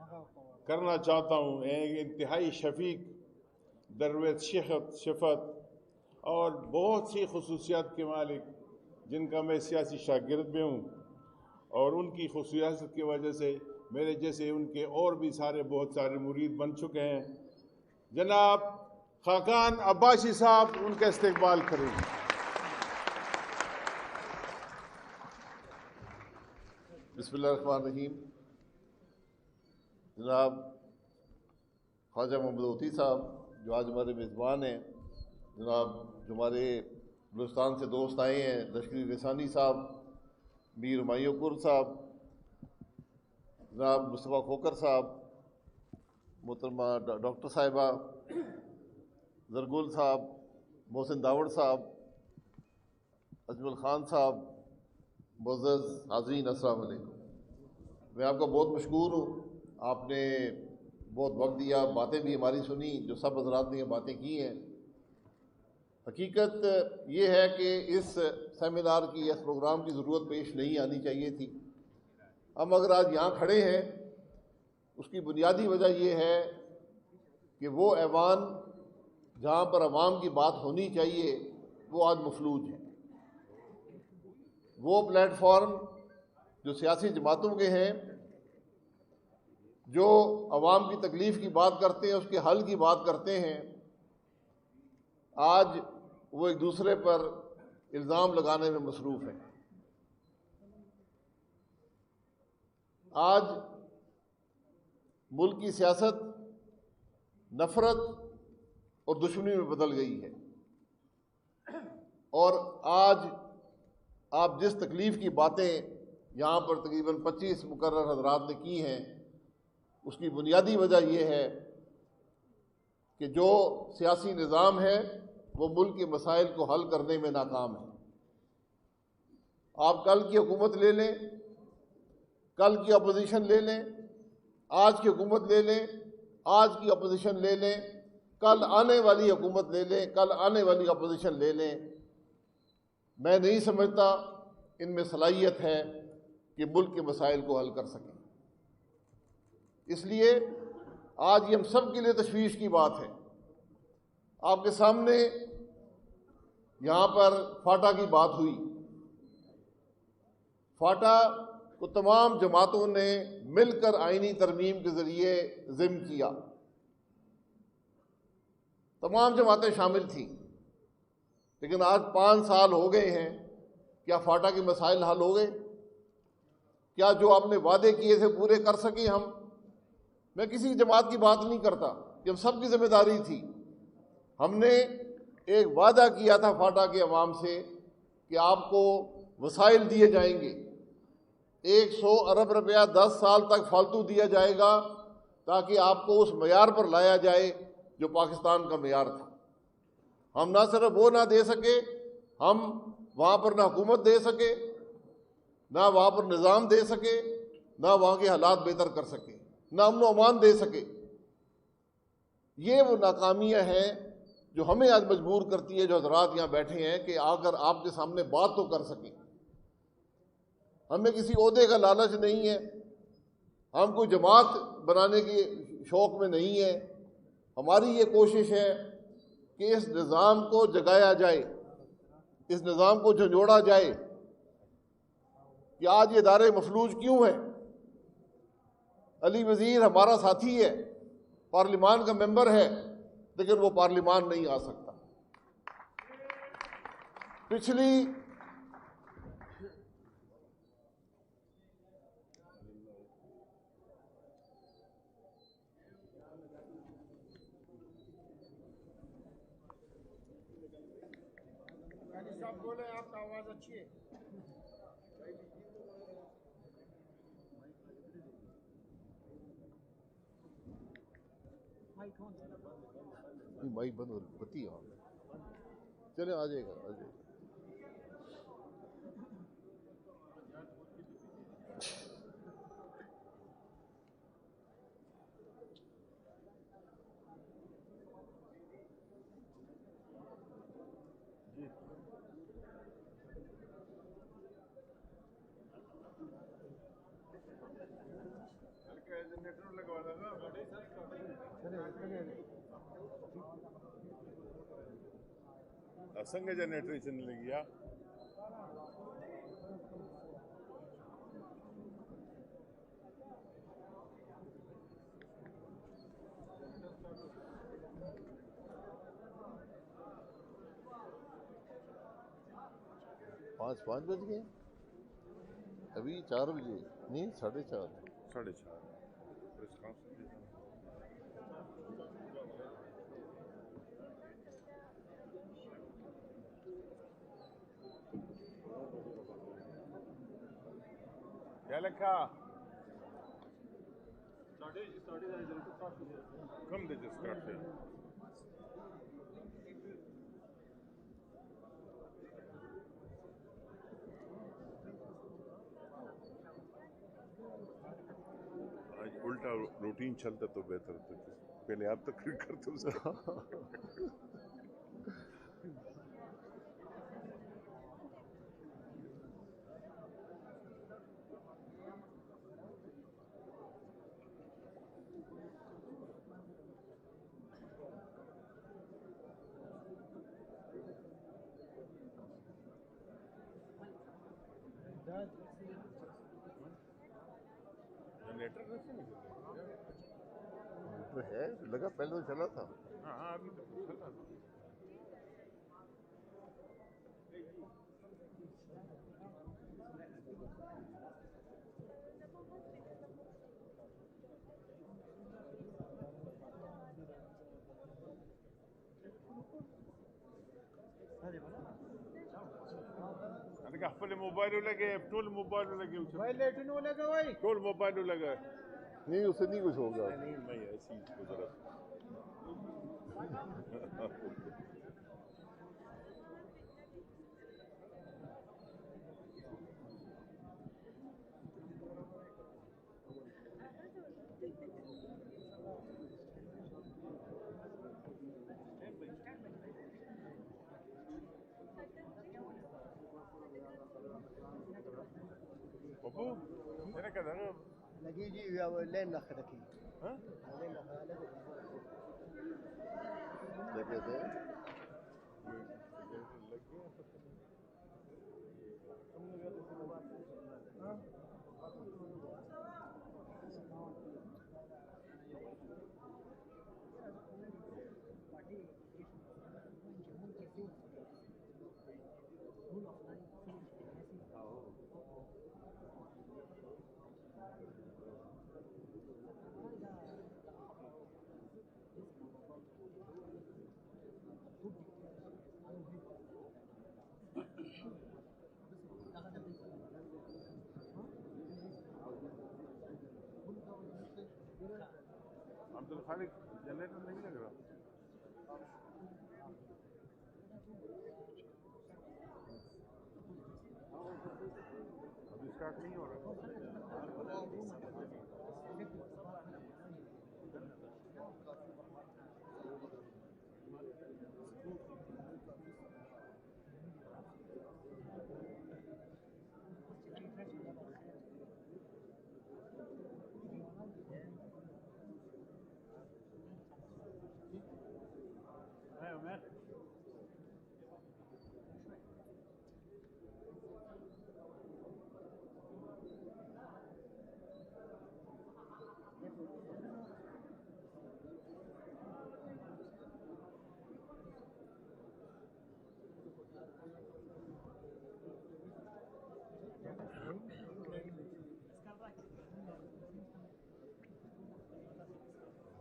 करना चाहता हूँ। एक इंतहाई शफीक, दरवेश शफत और बहुत सी खसूसियात के मालिक, जिनका मैं सियासी शागिर्द भी हूँ, और उनकी खसूसियात की वजह से मेरे जैसे उनके और भी बहुत सारे मुरीद बन चुके हैं। जनाब खाकान अब्बासी साहब, उनका इस्तकबाल करेंगे। बिस्मिल्लाहिर्रहमानिर्रहीम। जनाब ख्वाजा मोहम्मद ऊती साहब जो आज हमारे मेज़बान हैं, जनाब जो हमारे बलूचिस्तान से दोस्त आए हैं, लश्करी रसानी साहब, मीर हुमायूं साहब, जनाब मुस्तफ़ा खोकर साहब, मोहतरमा डॉक्टर साहिबा, जरगुल साहब, मोहसिन दावड़ साहब, अजमल ख़ान साहब, मुअज़्ज़ज़ हाज़रीन, अस्सलाम वालेकुम। मैं आपका बहुत मशकूर हूँ, आपने बहुत वक्त दिया, बातें भी हमारी सुनी, जो सब हज़रात ने बातें की हैं। हकीकत ये है कि इस सेमिनार की, इस प्रोग्राम की ज़रूरत पेश नहीं आनी चाहिए थी। हम अगर आज यहाँ खड़े हैं, उसकी बुनियादी वजह यह है कि वो ऐवान जहाँ पर अवाम की बात होनी चाहिए वो आज मफलूज है। वो प्लेटफॉर्म जो सियासी जमातों के हैं, जो अवाम की तकलीफ़ की बात करते हैं, उसके हल की बात करते हैं, आज वो एक दूसरे पर इल्ज़ाम लगाने में मसरूफ़ हैं। आज मुल्क की सियासत नफ़रत और दुश्मनी में बदल गई है, और आज आप जिस तकलीफ़ की बातें यहाँ पर तकरीबन 25 मुकर्रर हज़रात ने की हैं, उसकी बुनियादी वजह यह है कि जो सियासी निज़ाम है वो मुल्क के मसाइल को हल करने में नाकाम है। आप कल की हुकूमत ले लें, कल की अपोजिशन ले लें, आज की हुकूमत ले लें, आज की अपोजिशन ले लें, कल आने वाली हुकूमत ले लें, कल आने वाली अपोजिशन ले लें, मैं नहीं समझता इनमें सलाहियत है कि मुल्क के मसाइल को हल कर सकें। इसलिए आज ये हम सब के लिए तशवीश की बात है। आपके सामने यहाँ पर फाटा की बात हुई। फाटा को तमाम जमातों ने मिलकर आईनी तरमीम के ज़रिए ज़िम्म किया, तमाम जमातें शामिल थीं, लेकिन आज 5 साल हो गए हैं। क्या फाटा के मसाइल हल हो गए? क्या जो आपने वादे किए थे पूरे कर सके हम? मैं किसी जमात की बात नहीं करता, कि हम सब की जिम्मेदारी थी। हमने एक वादा किया था फाटा के अवाम से कि आपको वसाइल दिए जाएंगे, 100 अरब रुपया 10 साल तक फालतू दिया जाएगा, ताकि आपको उस मयार पर लाया जाए जो पाकिस्तान का मयार था। हम ना सिर्फ वो ना दे सके, हम वहाँ पर ना हुकूमत दे सके, ना वहाँ पर निज़ाम दे सके, ना वहाँ के हालात बेहतर कर सके, ना अमन व अमान दे सके। ये वो नाकामियाँ हैं जो हमें आज मजबूर करती है, जो हज़रात यहाँ बैठे हैं, कि आकर आपके सामने बात तो कर सकें। हमें किसी ओहदे का लालच नहीं है, हम कोई जमात बनाने के शौक़ में नहीं है। हमारी ये कोशिश है कि इस निज़ाम को जगाया जाए, इस निज़ाम को झंझोड़ा जाए कि आज ये इदारे मफलूज क्यों हैं। अली वज़ीर हमारा साथी है, पार्लिमान का मेंबर है, लेकिन वो पार्लिमान नहीं आ सकता। पिछली साहब बोले, आपका आवाज़ अच्छी है। माइक बंद हो, बत्ती ऑन। चले, आ जाएगा, आ जाएगा। जनरेटर लगवा असंग जनरेशन लगी या पाँच बज गए अभी 4 बजे नहीं 4:30 4:30 क्या लिखा कम दे स्टार्ट से आज उल्टा रूटीन चलता तो बेहतर होता पहले आप तकरीर करते उसका तो है लगा पहले तो चला था हाँ अभी तो चला अरे अपने मोबाइल लगे टोल मोबाइल लगे भाई लेटिन हो लगा भाई टोल मोबाइल लगा नहीं उससे नहीं कुछ होगा नहीं मैं ऐसी गुजरा पप्पू मेरा क्या था लगी जी लेन रख रखी हाँ लेन रख क्या कहते हैं अब्दुल खालिक जनरेटर नहीं लग रहा अभी स्टार्ट नहीं हो रहा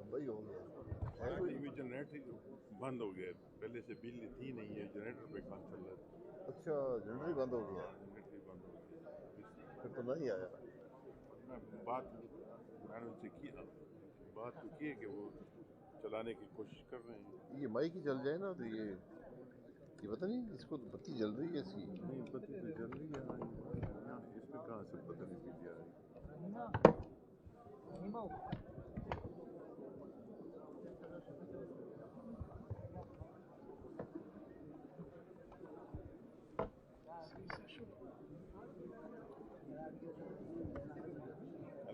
वही हो गया है हाँ, कोई ये जनरेटर बंद हो गया पहले से बिजली थी नहीं है जनरेटर पे काम चल रहा था अच्छा जनरेटर बंद हो गया जनरेटर बंद हो गया फिर तो नहीं आया मैं बात मैंने उनसे किया बात तो की है कि वो चलाने की कोशिश कर रहे हैं ये माइक ही चल जाए ना तो ये पता नहीं इसको तो बत्ती जल रही है इसकी नहीं बत्ती तो जल रही है यहाँ इसमें कहाँ से पता नहीं बिजली आ रही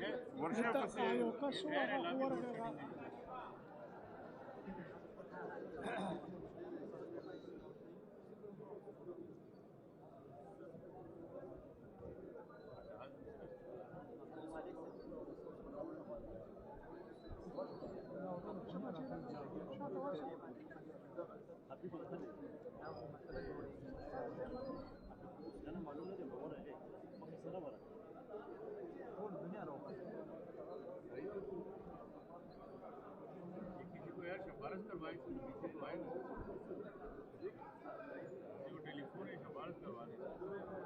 वर्षा किसी को यार सिफारिश करवाई टेलीफोन है सिफारिश करवा